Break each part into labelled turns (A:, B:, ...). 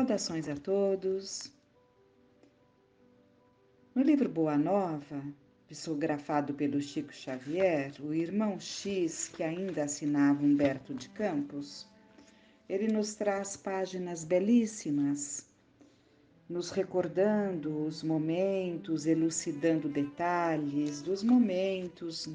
A: Saudações a todos. No livro Boa Nova, psicografado pelo Chico Xavier, o irmão X, que ainda assinava Humberto de Campos, ele nos traz páginas belíssimas, nos recordando os momentos, elucidando detalhes dos momentos,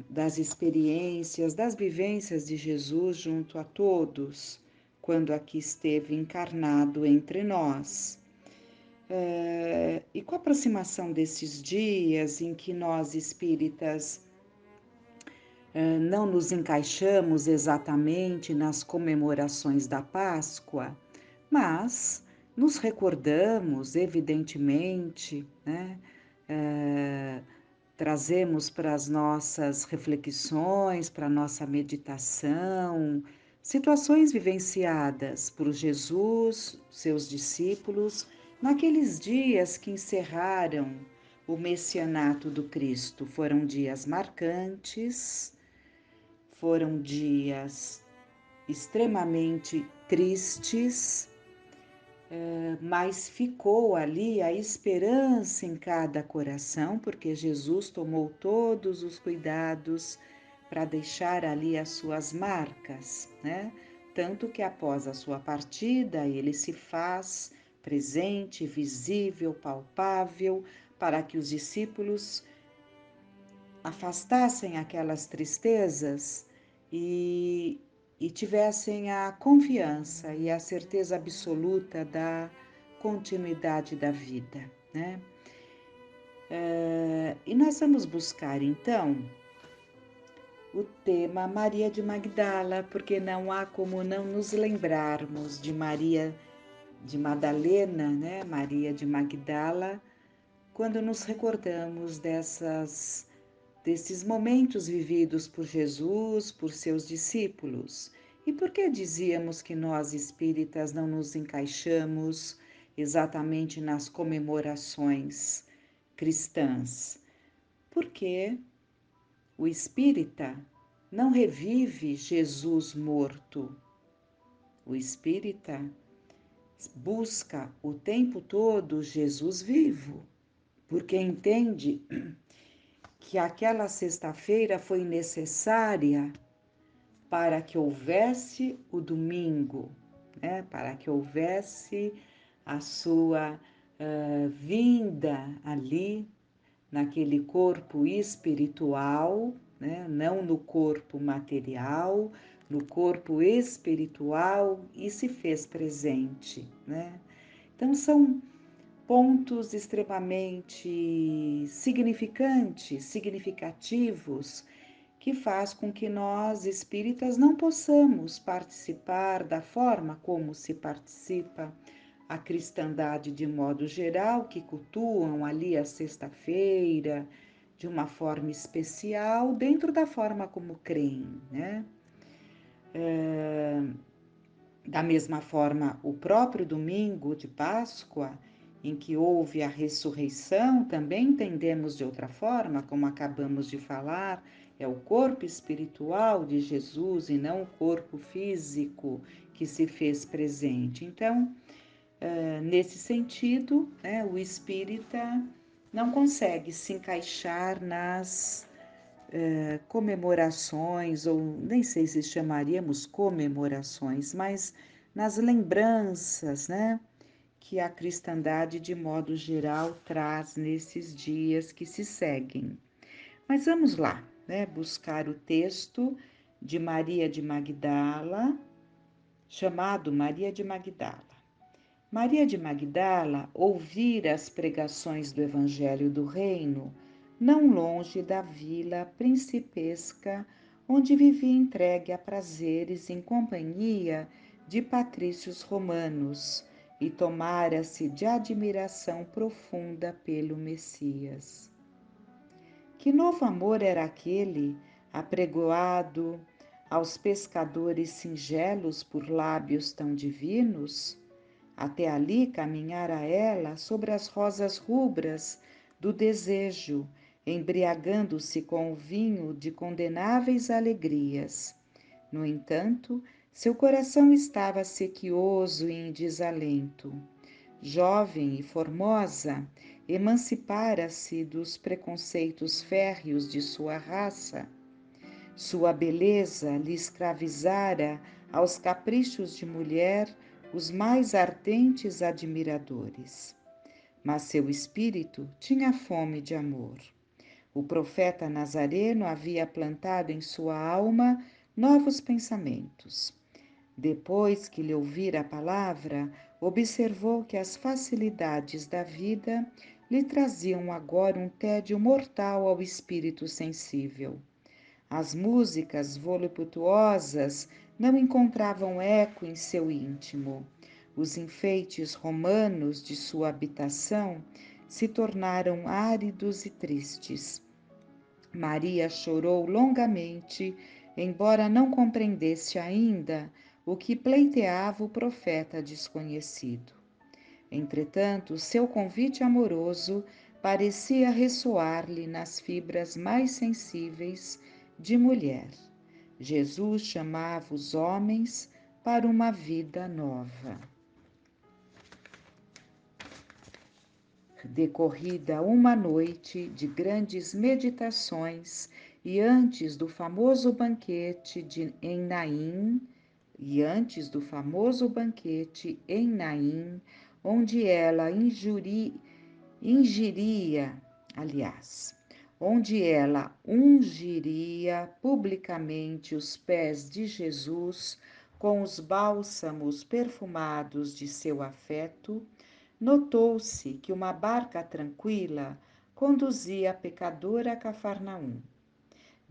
A: das experiências, das vivências de Jesus junto a todos, quando aqui esteve encarnado entre nós. E com a aproximação desses dias em que nós espíritas não nos encaixamos exatamente nas comemorações da Páscoa, mas nos recordamos, evidentemente, trazemos para as nossas reflexões, para a nossa meditação, situações vivenciadas por Jesus, seus discípulos, naqueles dias que encerraram o messianato do Cristo. Foram dias marcantes, foram dias extremamente tristes, mas ficou ali a esperança em cada coração, porque Jesus tomou todos os cuidados para deixar ali as suas marcas, Tanto que após a sua partida, ele se faz presente, visível, palpável, para que os discípulos afastassem aquelas tristezas e tivessem a confiança e a certeza absoluta da continuidade da vida, E nós vamos buscar, então, o tema Maria de Magdala, porque não há como não nos lembrarmos de Maria de Madalena, Maria de Magdala, quando nos recordamos desses momentos vividos por Jesus, por seus discípulos. E por que dizíamos que nós espíritas não nos encaixamos exatamente nas comemorações cristãs? Porque o espírita não revive Jesus morto. O espírita busca o tempo todo Jesus vivo, porque entende que aquela sexta-feira foi necessária para que houvesse o domingo, para que houvesse a sua vinda ali, naquele corpo espiritual, não no corpo material, no corpo espiritual, e se fez presente. Então, são pontos extremamente significativos, que faz com que nós, espíritas, não possamos participar da forma como se participa a cristandade de modo geral, que cultuam ali a sexta-feira de uma forma especial, dentro da forma como creem, Da mesma forma, o próprio domingo de Páscoa, em que houve a ressurreição, também entendemos de outra forma, como acabamos de falar, é o corpo espiritual de Jesus e não o corpo físico que se fez presente. Então, nesse sentido, o espírita não consegue se encaixar nas comemorações, ou nem sei se chamaríamos comemorações, mas nas lembranças, que a cristandade, de modo geral, traz nesses dias que se seguem. Mas vamos lá, buscar o texto de Maria de Magdala, chamado Maria de Magdala. Maria de Magdala ouvira as pregações do Evangelho do Reino, não longe da vila principesca, onde vivia entregue a prazeres em companhia de patrícios romanos, e tomara-se de admiração profunda pelo Messias. Que novo amor era aquele, apregoado aos pescadores singelos por lábios tão divinos? Até ali caminhara ela sobre as rosas rubras do desejo, embriagando-se com o vinho de condenáveis alegrias. No entanto, Seu coração estava sequioso e em desalento. Jovem e formosa, emancipara-se dos preconceitos férreos de sua raça. Sua beleza lhe escravizara aos caprichos de mulher os mais ardentes admiradores. Mas seu espírito tinha fome de amor. O profeta Nazareno havia plantado em sua alma novos pensamentos. Depois que lhe ouvira a palavra, observou que as facilidades da vida lhe traziam agora um tédio mortal ao espírito sensível. As músicas voluptuosas não encontravam eco em seu íntimo. Os enfeites romanos de sua habitação se tornaram áridos e tristes. Maria chorou longamente, embora não compreendesse ainda o que pleiteava o profeta desconhecido. Entretanto, seu convite amoroso parecia ressoar-lhe nas fibras mais sensíveis de mulher. Jesus chamava os homens para uma vida nova. Decorrida uma noite de grandes meditações e antes do famoso banquete em Naim, onde ela ungiria publicamente os pés de Jesus com os bálsamos perfumados de seu afeto, notou-se que uma barca tranquila conduzia a pecadora a Cafarnaum.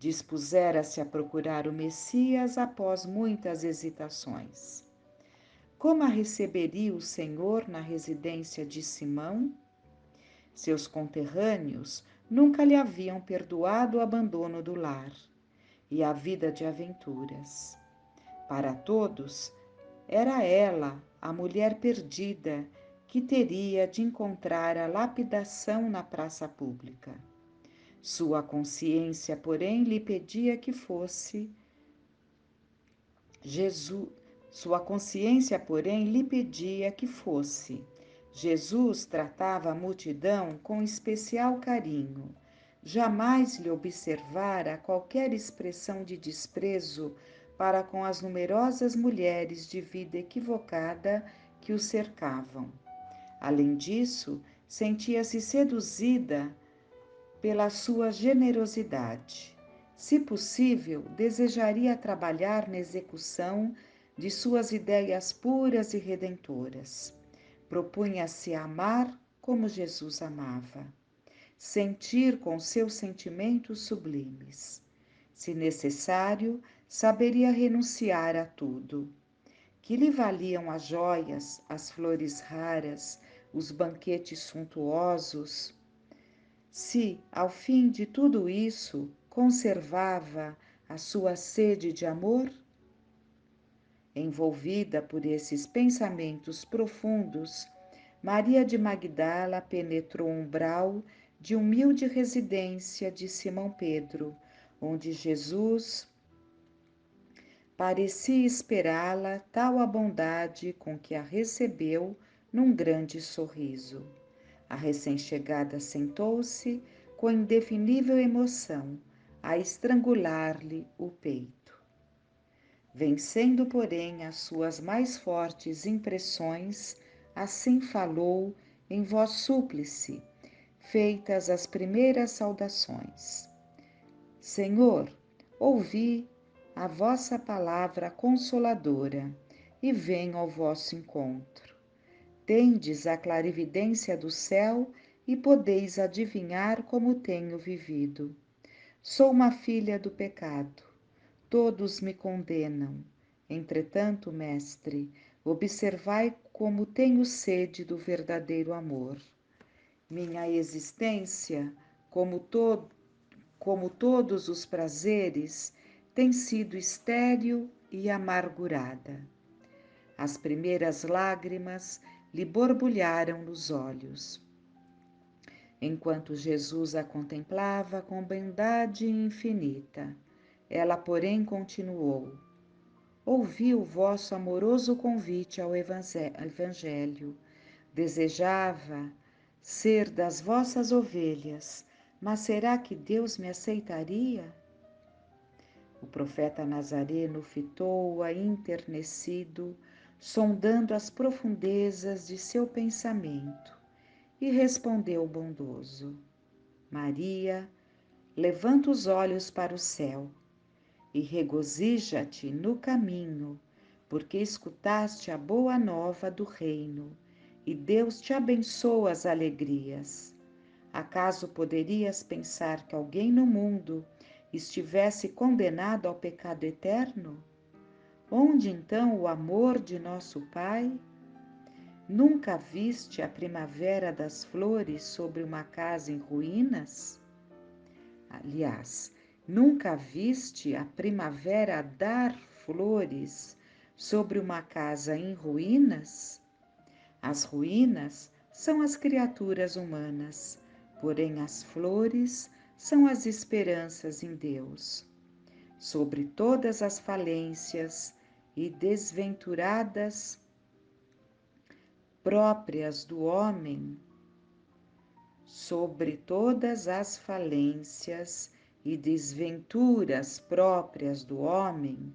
A: Dispusera-se a procurar o Messias após muitas hesitações. Como a receberia o Senhor na residência de Simão? Seus conterrâneos nunca lhe haviam perdoado o abandono do lar e a vida de aventuras. Para todos, era ela a mulher perdida que teria de encontrar a lapidação na praça pública. Sua consciência, porém, lhe pedia que fosse Jesus. Sua consciência, porém, lhe pedia que fosse. Jesus tratava a multidão com especial carinho. Jamais lhe observara qualquer expressão de desprezo para com as numerosas mulheres de vida equivocada que o cercavam. Além disso, sentia-se seduzida pela sua generosidade. Se possível, desejaria trabalhar na execução de suas ideias puras e redentoras. Propunha-se a amar como Jesus amava, sentir com seus sentimentos sublimes. Se necessário, saberia renunciar a tudo. Que lhe valiam as joias, as flores raras, os banquetes suntuosos, se, ao fim de tudo isso, conservava a sua sede de amor? Envolvida por esses pensamentos profundos, Maria de Magdala penetrou o umbral de humilde residência de Simão Pedro, onde Jesus parecia esperá-la tal a bondade com que a recebeu num grande sorriso. A recém-chegada sentou-se com indefinível emoção a estrangular-lhe o peito. Vencendo, porém, as suas mais fortes impressões, assim falou em voz súplice, feitas as primeiras saudações. Senhor, ouvi a vossa palavra consoladora e venho ao vosso encontro. Tendes a clarividência do céu e podeis adivinhar como tenho vivido. Sou uma filha do pecado. Todos me condenam. Entretanto, mestre, observai como tenho sede do verdadeiro amor. Minha existência, como todos os prazeres, tem sido estéril e amargurada. As primeiras lágrimas lhe borbulharam nos olhos. Enquanto Jesus a contemplava com bondade infinita, ela, porém, continuou: ouvi o vosso amoroso convite ao Evangelho. Desejava ser das vossas ovelhas, mas será que Deus me aceitaria? O profeta Nazareno fitou-a enternecido, sondando as profundezas de seu pensamento, e respondeu bondoso: Maria, levanta os olhos para o céu e regozija-te no caminho, porque escutaste a boa nova do reino, e Deus te abençoa as alegrias. Acaso poderias pensar que alguém no mundo estivesse condenado ao pecado eterno? Onde então o amor de nosso Pai? Nunca viste a primavera das flores sobre uma casa em ruínas? Aliás, nunca viste a primavera dar flores sobre uma casa em ruínas? As ruínas são as criaturas humanas, porém as flores são as esperanças em Deus. Sobre todas as falências e desventuradas próprias do homem, sobre todas as falências e desventuras próprias do homem,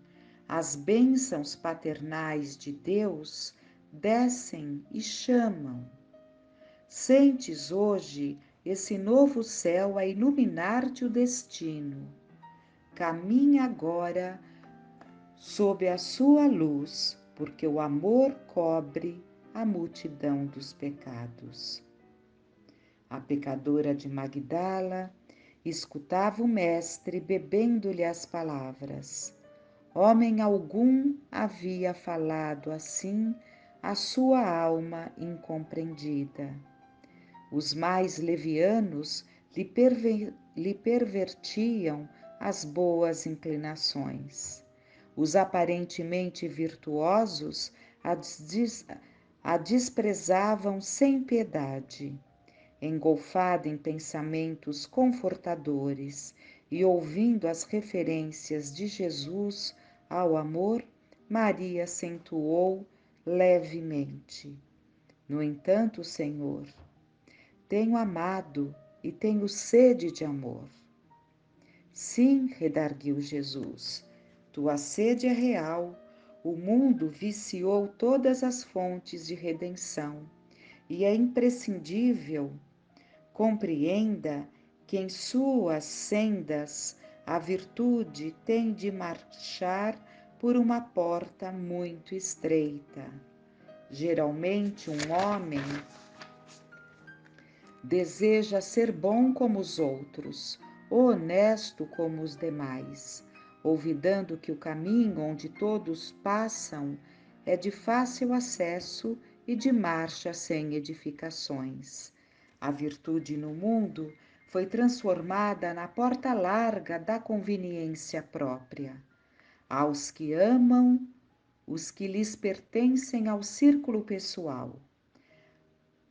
A: as bênçãos paternais de Deus descem e chamam. Sentes hoje esse novo céu a iluminar-te o destino. Caminha agora sob a sua luz, porque o amor cobre a multidão dos pecados. A pecadora de Magdala escutava o mestre bebendo-lhe as palavras. Homem algum havia falado assim a sua alma incompreendida. Os mais levianos lhe pervertiam as boas inclinações. Os aparentemente virtuosos a desprezavam sem piedade. Engolfada em pensamentos confortadores e ouvindo as referências de Jesus ao amor, Maria acentuou levemente: No entanto, Senhor, tenho amado e tenho sede de amor. Sim, redarguiu Jesus, tua sede é real. O mundo viciou todas as fontes de redenção e é imprescindível compreenda que em suas sendas a virtude tem de marchar por uma porta muito estreita. Geralmente, um homem deseja ser bom como os outros, honesto como os demais, olvidando que o caminho onde todos passam é de fácil acesso e de marcha sem edificações. A virtude no mundo foi transformada na porta larga da conveniência própria. Aos que amam os que lhes pertencem ao círculo pessoal,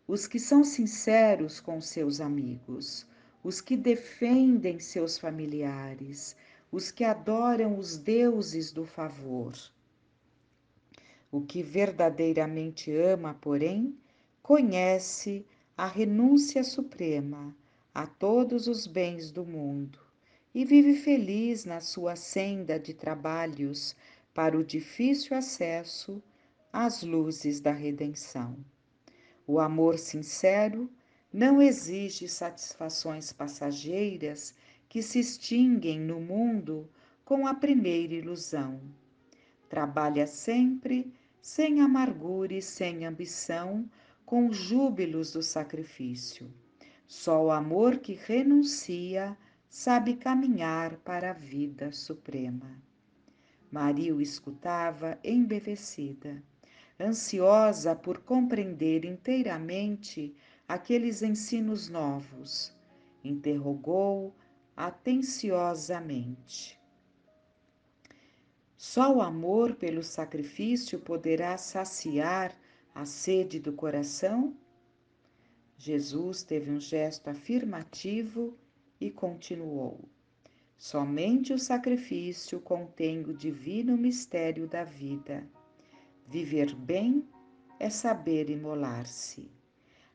A: os que são sinceros com seus amigos, os que defendem seus familiares, os que adoram os deuses do favor. O que verdadeiramente ama, porém, conhece a renúncia suprema a todos os bens do mundo e vive feliz na sua senda de trabalhos para o difícil acesso às luzes da redenção. O amor sincero não exige satisfações passageiras que se extinguem no mundo com a primeira ilusão. Trabalha sempre, sem amargura e sem ambição, com os júbilos do sacrifício. Só o amor que renuncia sabe caminhar para a vida suprema. Maria o escutava embevecida, ansiosa por compreender inteiramente aqueles ensinos novos. Interrogou atenciosamente: Só o amor pelo sacrifício poderá saciar a sede do coração? Jesus teve um gesto afirmativo e continuou: Somente o sacrifício contém o divino mistério da vida. Viver bem é saber imolar-se.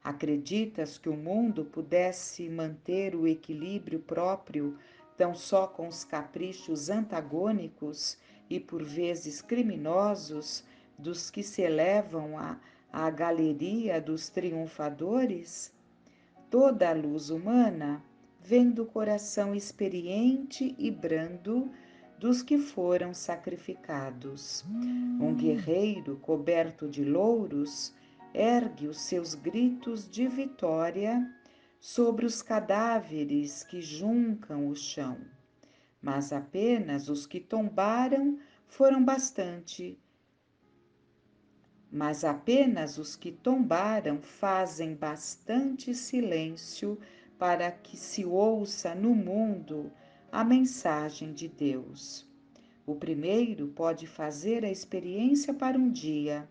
A: Acreditas que o mundo pudesse manter o equilíbrio próprio tão só com os caprichos antagônicos e por vezes criminosos dos que se elevam à galeria dos triunfadores? Toda a luz humana vem do coração experiente e brando dos que foram sacrificados. Um guerreiro coberto de louros ergue os seus gritos de vitória sobre os cadáveres que juncam o chão. Mas apenas os que tombaram foram bastante. Mas apenas os que tombaram fazem bastante silêncio para que se ouça no mundo a mensagem de Deus. O primeiro pode fazer a experiência para um dia,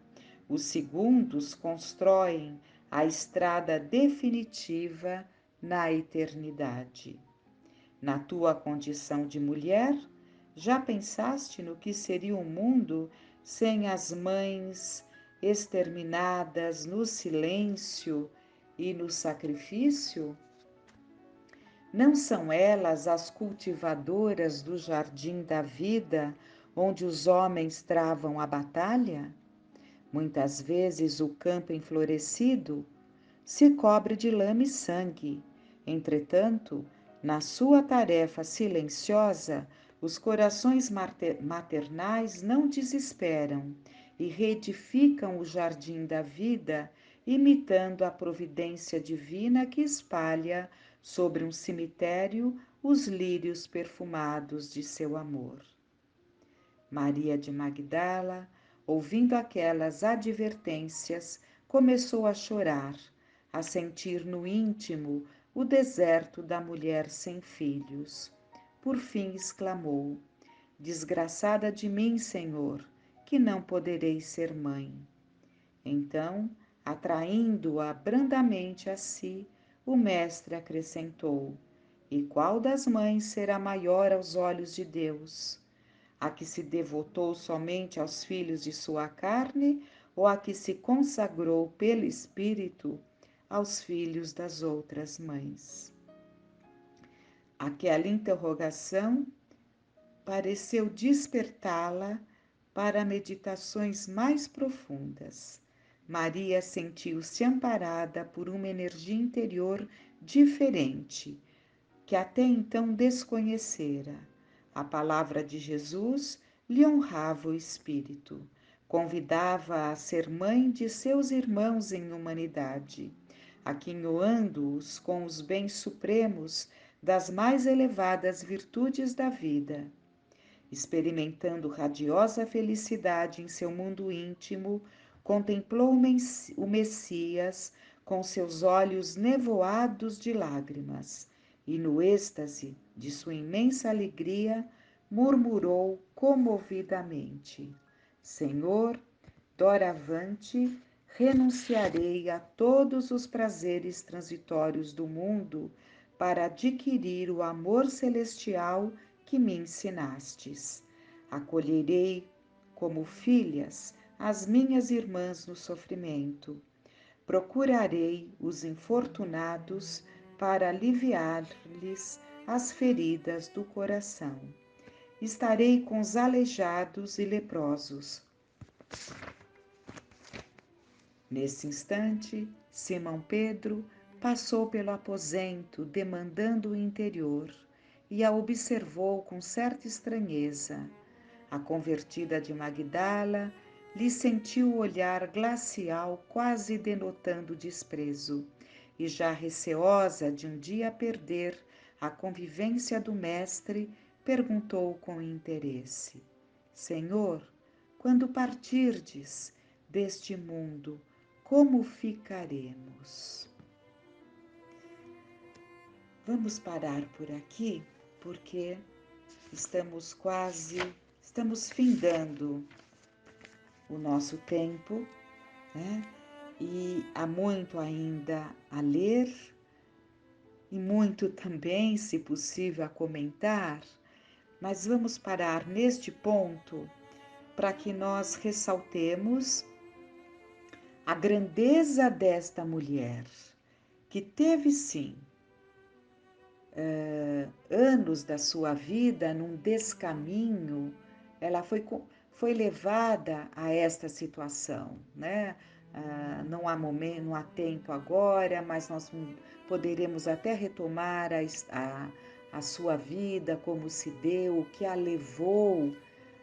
A: os segundos constroem a estrada definitiva na eternidade. Na tua condição de mulher, já pensaste no que seria o mundo sem as mães exterminadas no silêncio e no sacrifício? Não são elas as cultivadoras do jardim da vida, onde os homens travam a batalha? Muitas vezes o campo enflorescido se cobre de lama e sangue. Entretanto, na sua tarefa silenciosa, os corações maternais não desesperam e reedificam o jardim da vida, imitando a providência divina que espalha sobre um cemitério os lírios perfumados de seu amor. Maria de Magdala, ouvindo aquelas advertências, começou a chorar, a sentir no íntimo o deserto da mulher sem filhos. Por fim exclamou: Desgraçada de mim, Senhor, que não poderei ser mãe. Então, atraindo-a brandamente a si, o mestre acrescentou: E qual das mães será maior aos olhos de Deus? A que se devotou somente aos filhos de sua carne ou a que se consagrou pelo Espírito aos filhos das outras mães? Aquela interrogação pareceu despertá-la para meditações mais profundas. Maria sentiu-se amparada por uma energia interior diferente, que até então desconhecera. A palavra de Jesus lhe honrava o espírito, convidava-a a ser mãe de seus irmãos em humanidade, aquinhoando-os com os bens supremos das mais elevadas virtudes da vida. Experimentando radiosa felicidade em seu mundo íntimo, contemplou o Messias com seus olhos nevoados de lágrimas e, no êxtase de sua imensa alegria, murmurou comovidamente: Senhor, doravante renunciarei a todos os prazeres transitórios do mundo para adquirir o amor celestial que me ensinastes. Acolherei como filhas as minhas irmãs no sofrimento. Procurarei os infortunados para aliviar-lhes as feridas do coração. Estarei com os aleijados e leprosos. Nesse instante, Simão Pedro passou pelo aposento, demandando o interior, e a observou com certa estranheza. A convertida de Magdala lhe sentiu o olhar glacial, quase denotando desprezo, e já receosa de um dia perder a convivência do mestre, perguntou com interesse: Senhor, quando partirdes deste mundo, como ficaremos? Vamos parar por aqui, porque estamos findando o nosso tempo, né? E há muito ainda a ler e muito também, se possível, a comentar, mas vamos parar neste ponto para que nós ressaltemos a grandeza desta mulher, que teve sim anos da sua vida num descaminho, ela foi levada a esta situação, né? Não há momento, não há tempo agora, mas nós poderemos até retomar a sua vida, como se deu, o que a levou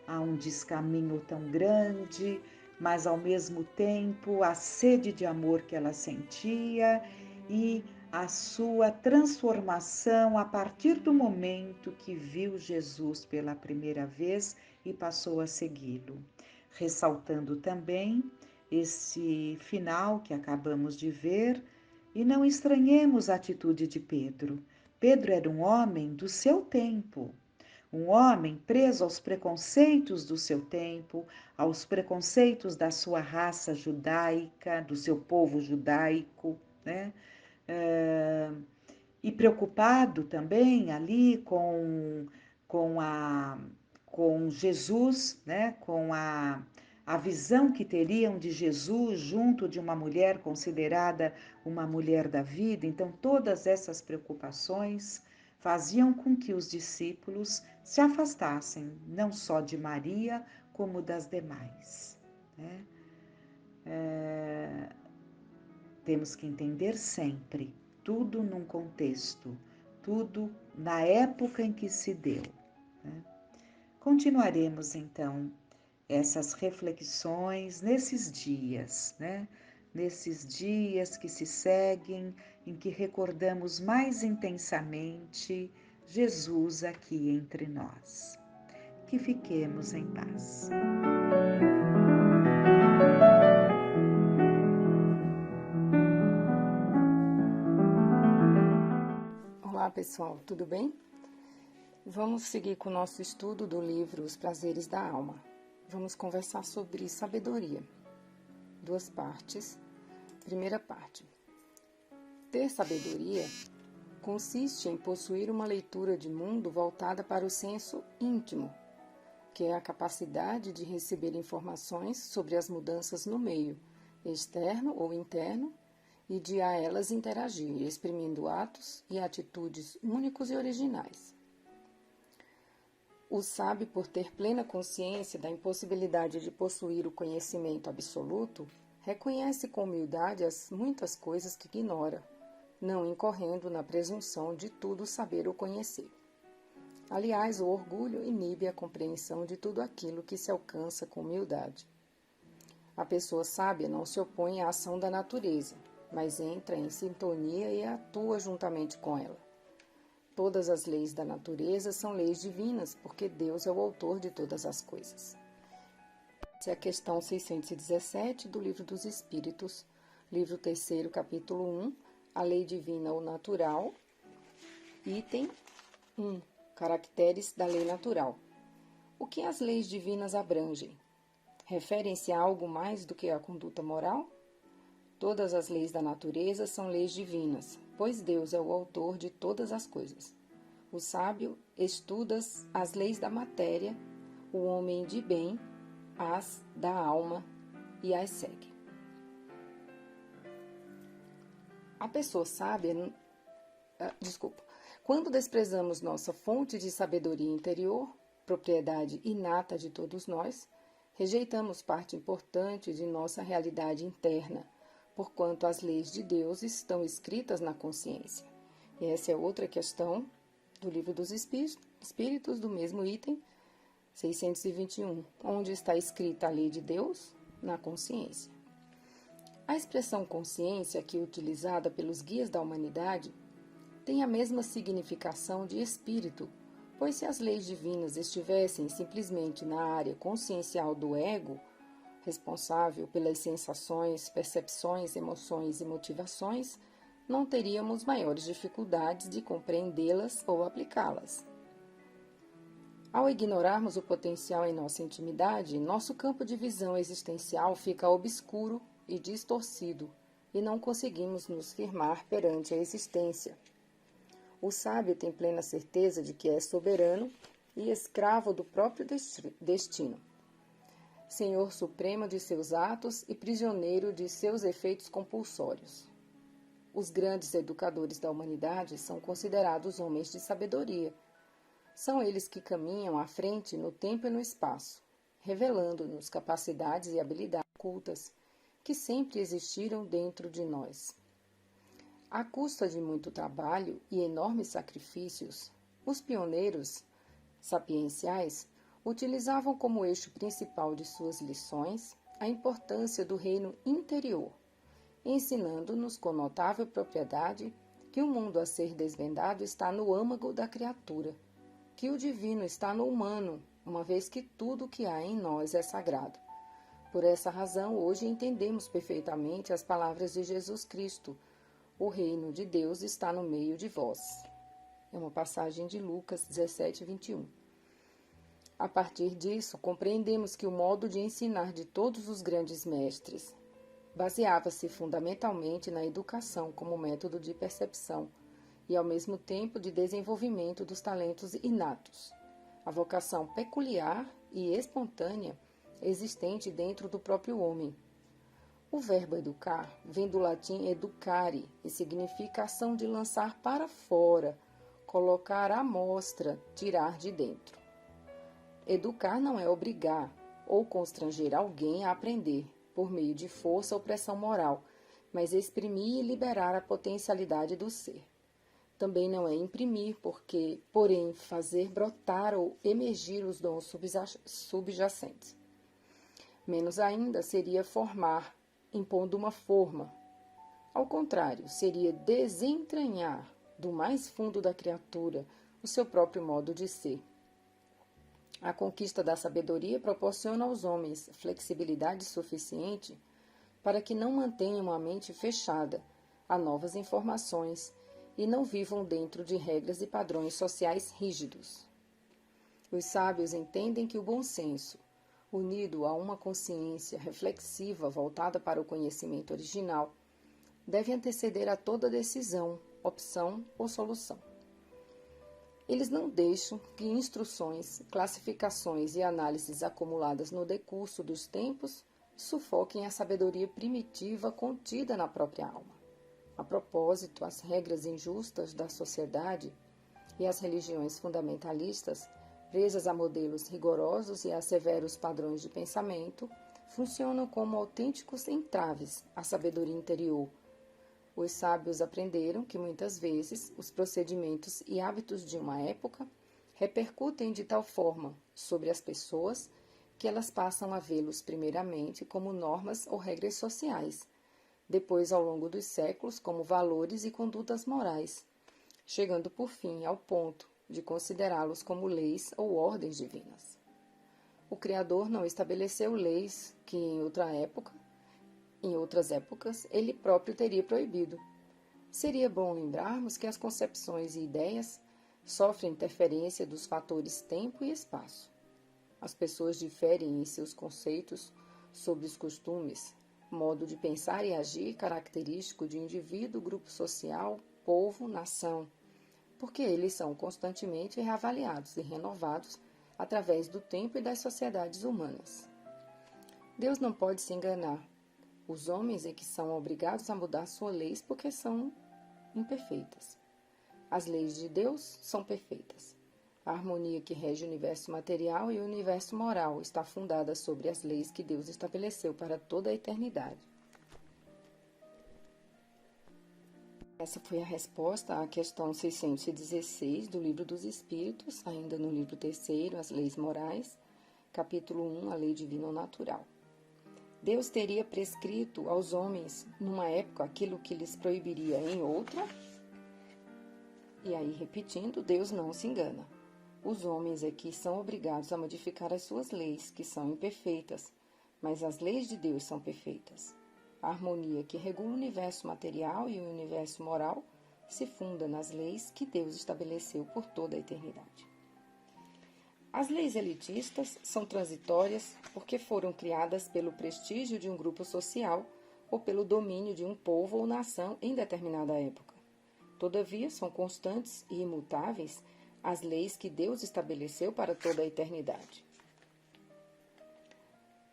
A: a um descaminho tão grande, mas ao mesmo tempo a sede de amor que ela sentia e a sua transformação a partir do momento que viu Jesus pela primeira vez e passou a segui-lo. Ressaltando também esse final que acabamos de ver, e não estranhemos a atitude de Pedro. Pedro era um homem do seu tempo, um homem preso aos preconceitos do seu tempo, aos preconceitos da sua raça judaica, do seu povo judaico, né? E preocupado também ali com, a, com Jesus, né? Com a visão que teriam de Jesus junto de uma mulher considerada uma mulher da vida. Então, todas essas preocupações faziam com que os discípulos se afastassem, não só de Maria, como das demais. Né? Temos que entender sempre, tudo num contexto, tudo na época em que se deu. Né? Continuaremos então essas reflexões nesses dias, né? Nesses dias que se seguem, em que recordamos mais intensamente Jesus aqui entre nós. Que fiquemos em paz.
B: Olá pessoal, tudo bem? Vamos seguir com o nosso estudo do livro Os Prazeres da Alma. Vamos conversar sobre sabedoria. 2 partes. Primeira parte. Ter sabedoria consiste em possuir uma leitura de mundo voltada para o senso íntimo, que é a capacidade de receber informações sobre as mudanças no meio, externo ou interno, e de a elas interagir, exprimindo atos e atitudes únicos e originais. O sábio, por ter plena consciência da impossibilidade de possuir o conhecimento absoluto, reconhece com humildade as muitas coisas que ignora, não incorrendo na presunção de tudo saber ou conhecer. Aliás, o orgulho inibe a compreensão de tudo aquilo que se alcança com humildade. A pessoa sábia não se opõe à ação da natureza, mas entra em sintonia e atua juntamente com ela. Todas as leis da natureza são leis divinas, porque Deus é o autor de todas as coisas. Essa é a questão 617 do Livro dos Espíritos, livro 3º, capítulo 1, a lei divina ou natural, item 1, caracteres da lei natural. O que as leis divinas abrangem? Referem-se a algo mais do que a conduta moral? Todas as leis da natureza são leis divinas, pois Deus é o autor de todas as coisas. O sábio estuda as leis da matéria, o homem de bem, as da alma e as segue. A pessoa sábia, quando desprezamos nossa fonte de sabedoria interior, propriedade inata de todos nós, rejeitamos parte importante de nossa realidade interna, porquanto as leis de Deus estão escritas na consciência. E essa é outra questão do Livro dos Espíritos, do mesmo item 621, onde está escrita a lei de Deus na consciência. A expressão consciência, aqui utilizada pelos guias da humanidade, tem a mesma significação de espírito, pois se as leis divinas estivessem simplesmente na área consciencial do ego, responsável pelas sensações, percepções, emoções e motivações, não teríamos maiores dificuldades de compreendê-las ou aplicá-las. Ao ignorarmos o potencial em nossa intimidade, nosso campo de visão existencial fica obscuro e distorcido, e não conseguimos nos firmar perante a existência. O sábio tem plena certeza de que é soberano e escravo do próprio destino, senhor supremo de seus atos e prisioneiro de seus efeitos compulsórios. Os grandes educadores da humanidade são considerados homens de sabedoria. São eles que caminham à frente no tempo e no espaço, revelando-nos capacidades e habilidades ocultas que sempre existiram dentro de nós. À custa de muito trabalho e enormes sacrifícios, os pioneiros sapienciais utilizavam como eixo principal de suas lições a importância do reino interior, ensinando-nos com notável propriedade que o mundo a ser desvendado está no âmago da criatura, que o divino está no humano, uma vez que tudo o que há em nós é sagrado. Por essa razão, hoje entendemos perfeitamente as palavras de Jesus Cristo: o reino de Deus está no meio de vós. É uma passagem de Lucas 17, 21. A partir disso, compreendemos que o modo de ensinar de todos os grandes mestres baseava-se fundamentalmente na educação como método de percepção e, ao mesmo tempo, de desenvolvimento dos talentos inatos, a vocação peculiar e espontânea existente dentro do próprio homem. O verbo educar vem do latim educare e significa ação de lançar para fora, colocar à mostra, tirar de dentro. Educar não é obrigar ou constranger alguém a aprender, por meio de força ou pressão moral, mas exprimir e liberar a potencialidade do ser. Também não é imprimir, porém, fazer brotar ou emergir os dons subjacentes. Menos ainda seria formar, impondo uma forma. Ao contrário, seria desentranhar do mais fundo da criatura o seu próprio modo de ser. A conquista da sabedoria proporciona aos homens flexibilidade suficiente para que não mantenham a mente fechada a novas informações e não vivam dentro de regras e padrões sociais rígidos. Os sábios entendem que o bom senso, unido a uma consciência reflexiva voltada para o conhecimento original, deve anteceder a toda decisão, opção ou solução. Eles não deixam que instruções, classificações e análises acumuladas no decurso dos tempos sufoquem a sabedoria primitiva contida na própria alma. A propósito, as regras injustas da sociedade e as religiões fundamentalistas, presas a modelos rigorosos e a severos padrões de pensamento, funcionam como autênticos entraves à sabedoria interior. Os sábios aprenderam que muitas vezes os procedimentos e hábitos de uma época repercutem de tal forma sobre as pessoas que elas passam a vê-los primeiramente como normas ou regras sociais, depois ao longo dos séculos como valores e condutas morais, chegando por fim ao ponto de considerá-los como leis ou ordens divinas. O Criador não estabeleceu leis que em outras épocas, ele próprio teria proibido. Seria bom lembrarmos que as concepções e ideias sofrem interferência dos fatores tempo e espaço. As pessoas diferem em seus conceitos sobre os costumes, modo de pensar e agir característico de indivíduo, grupo social, povo, nação, porque eles são constantemente reavaliados e renovados através do tempo e das sociedades humanas. Deus não pode se enganar. Os homens é que são obrigados a mudar suas leis porque são imperfeitas. As leis de Deus são perfeitas. A harmonia que rege o universo material e o universo moral está fundada sobre as leis que Deus estabeleceu para toda a eternidade. Essa foi a resposta à questão 616 do Livro dos Espíritos, ainda no livro 3º, As Leis Morais, capítulo 1, a Lei Divina ou Natural. Deus teria prescrito aos homens, numa época, aquilo que lhes proibiria em outra? E aí, repetindo, Deus não se engana. Os homens é que são obrigados a modificar as suas leis, que são imperfeitas, mas as leis de Deus são perfeitas. A harmonia que regula o universo material e o universo moral se funda nas leis que Deus estabeleceu por toda a eternidade. As leis elitistas são transitórias porque foram criadas pelo prestígio de um grupo social ou pelo domínio de um povo ou nação em determinada época. Todavia, são constantes e imutáveis as leis que Deus estabeleceu para toda a eternidade.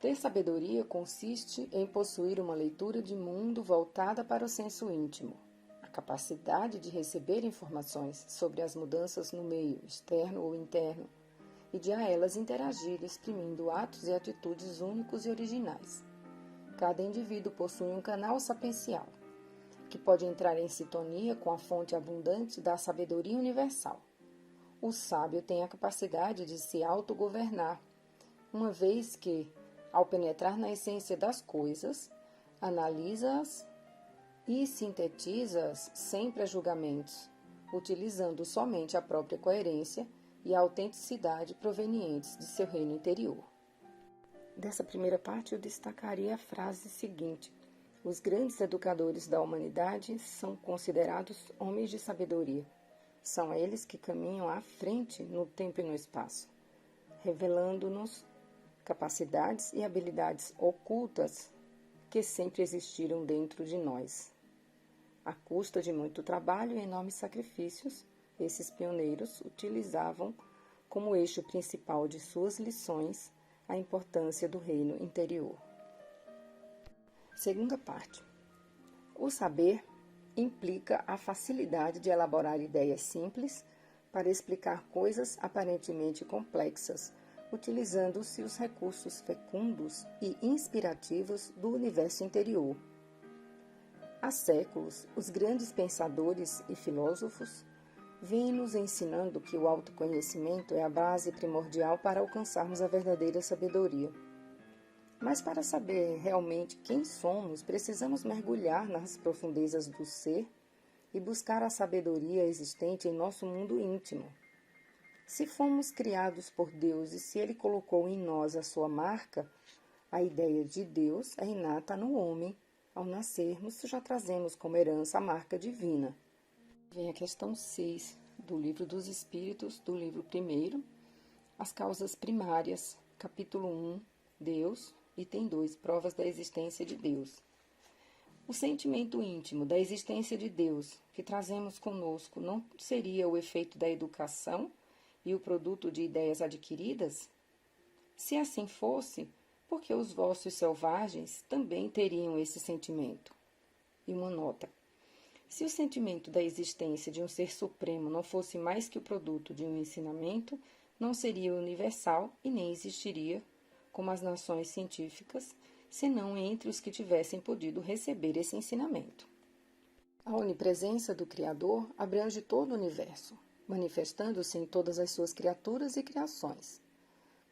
B: Ter sabedoria consiste em possuir uma leitura de mundo voltada para o senso íntimo, a capacidade de receber informações sobre as mudanças no meio, externo ou interno, e de a elas interagir, exprimindo atos e atitudes únicos e originais. Cada indivíduo possui um canal sapiencial, que pode entrar em sintonia com a fonte abundante da sabedoria universal. O sábio tem a capacidade de se autogovernar, uma vez que, ao penetrar na essência das coisas, analisa-as e sintetiza-as sem pré-julgamentos, utilizando somente a própria coerência e a autenticidade provenientes de seu reino interior. Dessa primeira parte, eu destacaria a frase seguinte: os grandes educadores da humanidade são considerados homens de sabedoria. São eles que caminham à frente no tempo e no espaço, revelando-nos capacidades e habilidades ocultas que sempre existiram dentro de nós. À custa de muito trabalho e enormes sacrifícios, esses pioneiros utilizavam como eixo principal de suas lições a importância do reino interior. Segunda parte. O saber implica a facilidade de elaborar ideias simples para explicar coisas aparentemente complexas, utilizando-se os recursos fecundos e inspirativos do universo interior. Há séculos, os grandes pensadores e filósofos vêm nos ensinando que o autoconhecimento é a base primordial para alcançarmos a verdadeira sabedoria. Mas para saber realmente quem somos, precisamos mergulhar nas profundezas do ser e buscar a sabedoria existente em nosso mundo íntimo. Se fomos criados por Deus e se Ele colocou em nós a sua marca, a ideia de Deus é inata no homem. Ao nascermos, já trazemos como herança a marca divina. Vem a questão 6 do Livro dos Espíritos, do livro 1, as causas primárias, capítulo 1, Deus, item 2, provas da existência de Deus. O sentimento íntimo da existência de Deus que trazemos conosco não seria o efeito da educação e o produto de ideias adquiridas? Se assim fosse, por que os vossos selvagens também teriam esse sentimento? E uma nota. Se o sentimento da existência de um ser supremo não fosse mais que o produto de um ensinamento, não seria universal e nem existiria, como as nações científicas, senão entre os que tivessem podido receber esse ensinamento. A onipresença do Criador abrange todo o universo, manifestando-se em todas as suas criaturas e criações.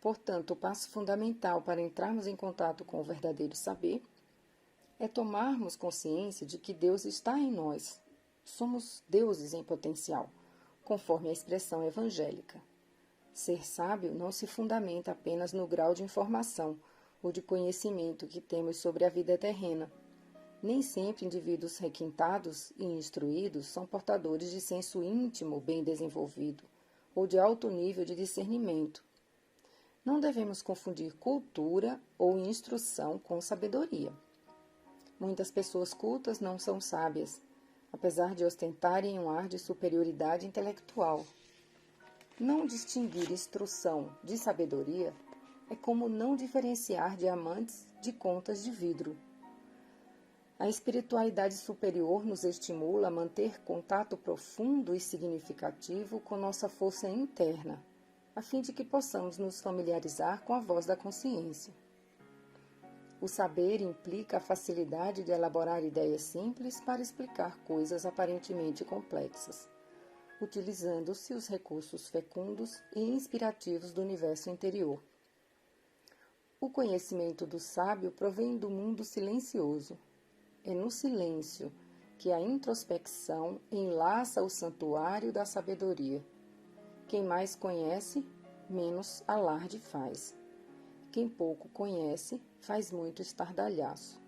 B: Portanto, o passo fundamental para entrarmos em contato com o verdadeiro saber é tomarmos consciência de que Deus está em nós. Somos deuses em potencial, conforme a expressão evangélica. Ser sábio não se fundamenta apenas no grau de informação ou de conhecimento que temos sobre a vida terrena. Nem sempre indivíduos requintados e instruídos são portadores de senso íntimo bem desenvolvido ou de alto nível de discernimento. Não devemos confundir cultura ou instrução com sabedoria. Muitas pessoas cultas não são sábias, apesar de ostentarem um ar de superioridade intelectual. Não distinguir instrução de sabedoria é como não diferenciar diamantes de contas de vidro. A espiritualidade superior nos estimula a manter contato profundo e significativo com nossa força interna, a fim de que possamos nos familiarizar com a voz da consciência. O saber implica a facilidade de elaborar ideias simples para explicar coisas aparentemente complexas, utilizando-se os recursos fecundos e inspirativos do universo interior. O conhecimento do sábio provém do mundo silencioso. É no silêncio que a introspecção enlaça o santuário da sabedoria. Quem mais conhece, menos alarde faz. Quem pouco conhece, faz muito estardalhaço.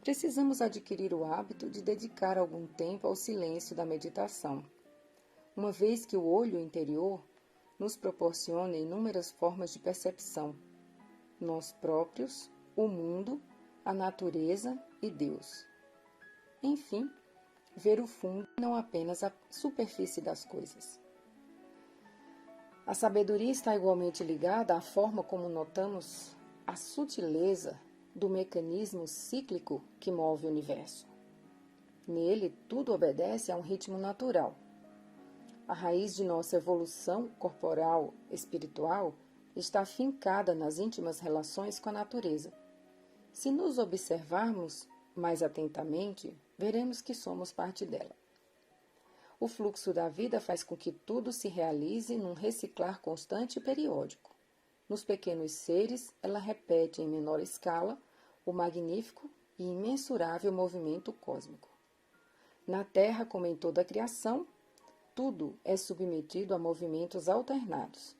B: Precisamos adquirir o hábito de dedicar algum tempo ao silêncio da meditação, uma vez que o olho interior nos proporciona inúmeras formas de percepção, nós próprios, o mundo, a natureza e Deus. Enfim, ver o fundo e não apenas a superfície das coisas. A sabedoria está igualmente ligada à forma como notamos a sutileza do mecanismo cíclico que move o universo. Nele, tudo obedece a um ritmo natural. A raiz de nossa evolução corporal espiritual está fincada nas íntimas relações com a natureza. Se nos observarmos mais atentamente, veremos que somos parte dela. O fluxo da vida faz com que tudo se realize num reciclar constante e periódico. Nos pequenos seres, ela repete em menor escala o magnífico e imensurável movimento cósmico. Na Terra, como em toda a criação, tudo é submetido a movimentos alternados,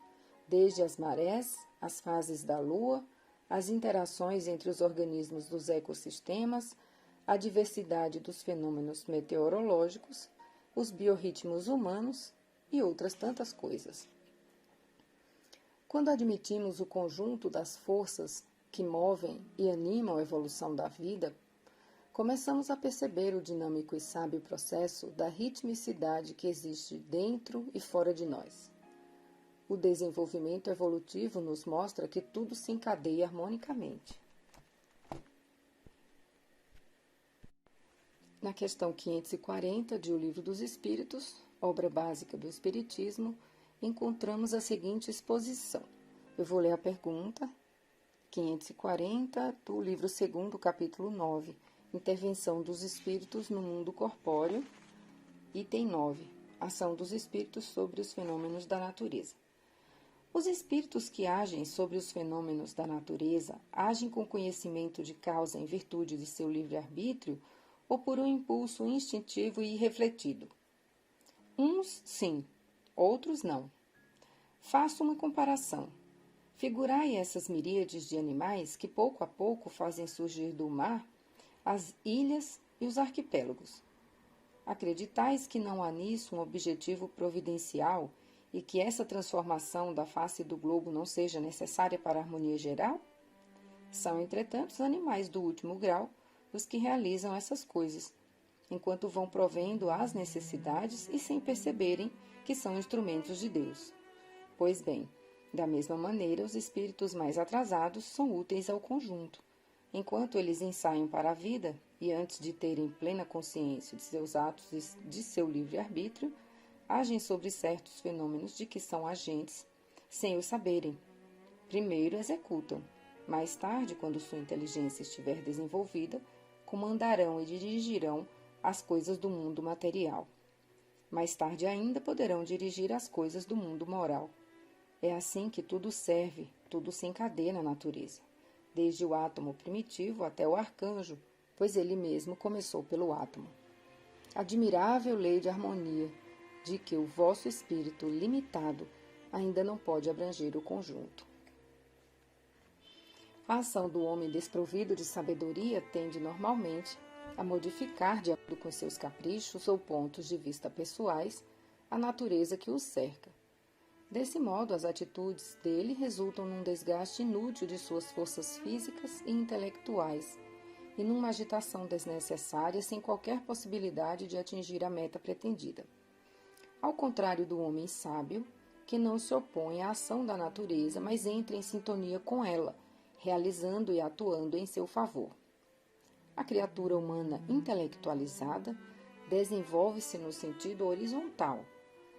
B: desde as marés, as fases da Lua, as interações entre os organismos dos ecossistemas, a diversidade dos fenômenos meteorológicos, os biorritmos humanos e outras tantas coisas. Quando admitimos o conjunto das forças que movem e animam a evolução da vida, começamos a perceber o dinâmico e sábio processo da ritmicidade que existe dentro e fora de nós. O desenvolvimento evolutivo nos mostra que tudo se encadeia harmonicamente. Na questão 540 de O Livro dos Espíritos, obra básica do Espiritismo, encontramos a seguinte exposição. Eu vou ler a pergunta 540 do livro 2º, capítulo 9, Intervenção dos Espíritos no Mundo Corpóreo, item 9, Ação dos Espíritos sobre os Fenômenos da Natureza. Os espíritos que agem sobre os fenômenos da natureza agem com conhecimento de causa em virtude de seu livre-arbítrio ou por um impulso instintivo e irrefletido? Uns sim, outros não. Faço uma comparação. Figurai essas miríades de animais que pouco a pouco fazem surgir do mar as ilhas e os arquipélagos. Acreditais que não há nisso um objetivo providencial e que essa transformação da face do globo não seja necessária para a harmonia geral? São, entretanto, os animais do último grau os que realizam essas coisas, enquanto vão provendo às necessidades e sem perceberem que são instrumentos de Deus. Pois bem, da mesma maneira, os espíritos mais atrasados são úteis ao conjunto. Enquanto eles ensaiam para a vida, e antes de terem plena consciência de seus atos e de seu livre-arbítrio, agem sobre certos fenômenos de que são agentes, sem o saberem. Primeiro executam. Mais tarde, quando sua inteligência estiver desenvolvida, comandarão e dirigirão as coisas do mundo material. Mais tarde ainda poderão dirigir as coisas do mundo moral. É assim que tudo serve, tudo se encadeia na natureza, desde o átomo primitivo até o arcanjo, pois ele mesmo começou pelo átomo. Admirável lei de harmonia, de que o vosso espírito limitado ainda não pode abranger o conjunto. A ação do homem desprovido de sabedoria tende normalmente a modificar, de acordo com seus caprichos ou pontos de vista pessoais, a natureza que o cerca. Desse modo, as atitudes dele resultam num desgaste inútil de suas forças físicas e intelectuais e numa agitação desnecessária sem qualquer possibilidade de atingir a meta pretendida. Ao contrário do homem sábio, que não se opõe à ação da natureza, mas entra em sintonia com ela, realizando e atuando em seu favor. A criatura humana intelectualizada desenvolve-se no sentido horizontal,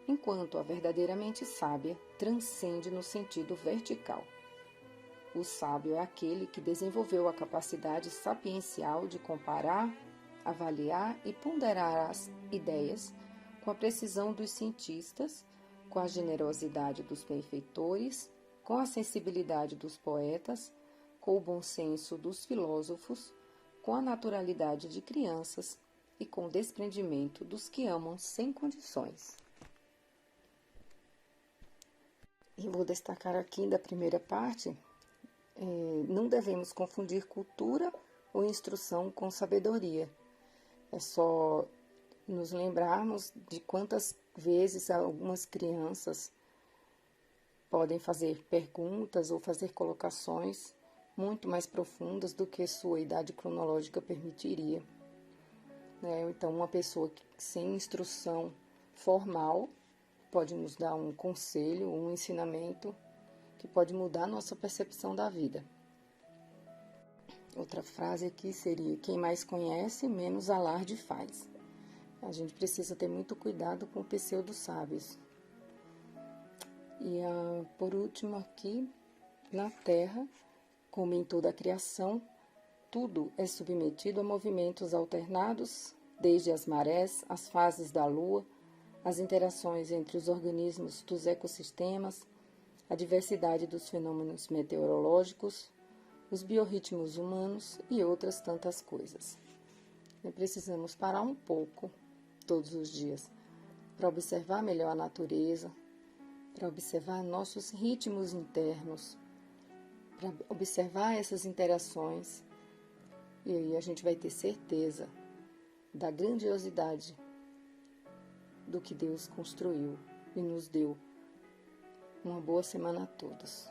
B: enquanto a verdadeiramente sábia transcende no sentido vertical. O sábio é aquele que desenvolveu a capacidade sapiencial de comparar, avaliar e ponderar as ideias com a precisão dos cientistas, com a generosidade dos benfeitores, com a sensibilidade dos poetas, com o bom senso dos filósofos, com a naturalidade de crianças e com o desprendimento dos que amam sem condições. E vou destacar aqui da primeira parte, não devemos confundir cultura ou instrução com sabedoria. É só nos lembrarmos de quantas vezes algumas crianças podem fazer perguntas ou fazer colocações muito mais profundas do que sua idade cronológica permitiria. Então, uma pessoa sem instrução formal pode nos dar um conselho, um ensinamento que pode mudar a nossa percepção da vida. Outra frase aqui seria: quem mais conhece, menos alarde faz. A gente precisa ter muito cuidado com pseudo-sábios. E por último aqui, na Terra, como em toda a criação, tudo é submetido a movimentos alternados, desde as marés, as fases da Lua, as interações entre os organismos dos ecossistemas, a diversidade dos fenômenos meteorológicos, os biorritmos humanos e outras tantas coisas. E precisamos parar um pouco, todos os dias, para observar melhor a natureza, para observar nossos ritmos internos, para observar essas interações, e aí a gente vai ter certeza da grandiosidade do que Deus construiu e nos deu. Uma boa semana a todos.